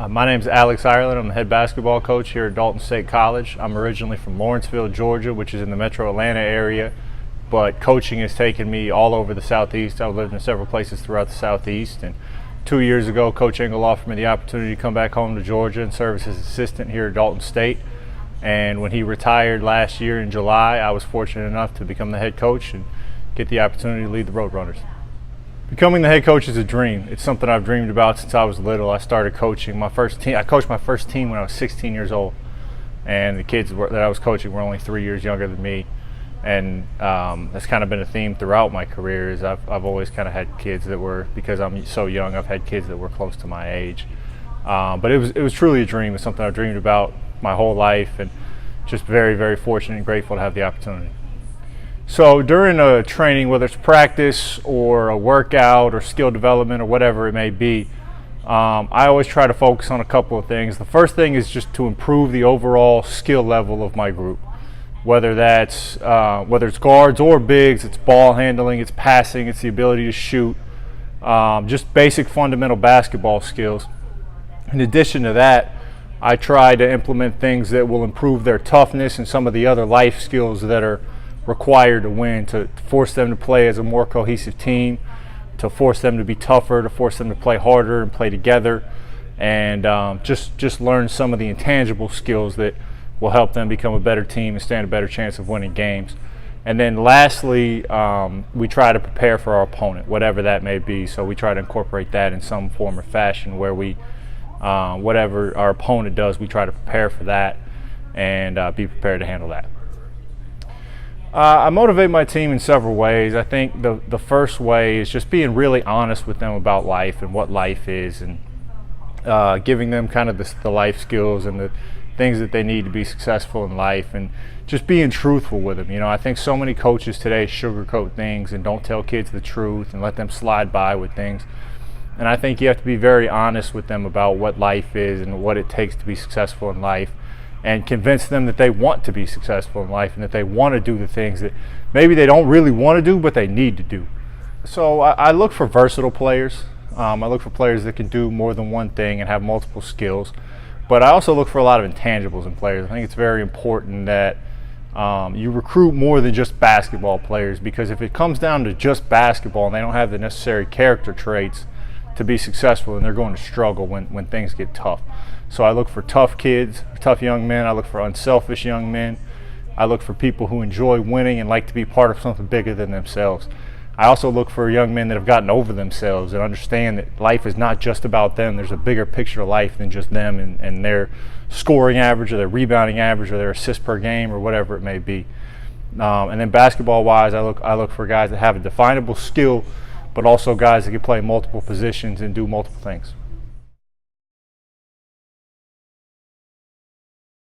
My name is Alex Ireland. I'm the head basketball coach here at Dalton State College. I'm originally from Lawrenceville, Georgia, which is in the metro Atlanta area, but coaching has taken me all over the Southeast. I've lived in several places throughout the Southeast, and 2 years ago, Coach Engel offered me the opportunity to come back home to Georgia and serve as his assistant here at Dalton State. And when he retired last year in July, I was fortunate enough to become the head coach and get the opportunity to lead the Roadrunners. Becoming the head coach is a dream. It's something I've dreamed about since I was little. I started coaching my first team. I coached my first team when I was 16 years old, and the kids that I was coaching were only 3 years younger than me. And that's kind of been a theme throughout my career. Is I've always kind of had kids that were, because I'm so young, I've had kids that were close to my age. But it was truly a dream. It's something I've dreamed about my whole life, and just very, very fortunate and grateful to have the opportunity. So during a training, whether it's practice or a workout or skill development or whatever it may be, I always try to focus on a couple of things. The first thing is just to improve the overall skill level of my group. Whether it's guards or bigs, it's ball handling, it's passing, it's the ability to shoot, just basic fundamental basketball skills. In addition to that, I try to implement things that will improve their toughness and some of the other life skills that are required to win, to force them to play as a more cohesive team, to force them to be tougher, to force them to play harder and play together, and just learn some of the intangible skills that will help them become a better team and stand a better chance of winning games. And then lastly, we try to prepare for our opponent, whatever that may be. So we try to incorporate that in some form or fashion where we, whatever our opponent does, we try to prepare for that and be prepared to handle that. I motivate my team in several ways. I think the first way is just being really honest with them about life and what life is, and giving them kind of the life skills and the things that they need to be successful in life, and just being truthful with them. You know, I think so many coaches today sugarcoat things and don't tell kids the truth and let them slide by with things. And I think you have to be very honest with them about what life is and what it takes to be successful in life, and convince them that they want to be successful in life and that they want to do the things that maybe they don't really want to do, but they need to do. So I look for versatile players. I look for players that can do more than one thing and have multiple skills. But I also look for a lot of intangibles in players. I think it's very important that you recruit more than just basketball players, because if it comes down to just basketball and they don't have the necessary character traits to be successful, then they're going to struggle when things get tough. So I look for tough kids, tough young men. I look for unselfish young men. I look for people who enjoy winning and like to be part of something bigger than themselves. I also look for young men that have gotten over themselves and understand that life is not just about them. There's a bigger picture of life than just them and their scoring average or their rebounding average or their assists per game or whatever it may be. And then basketball-wise, I look for guys that have a definable skill, but also guys that can play multiple positions and do multiple things.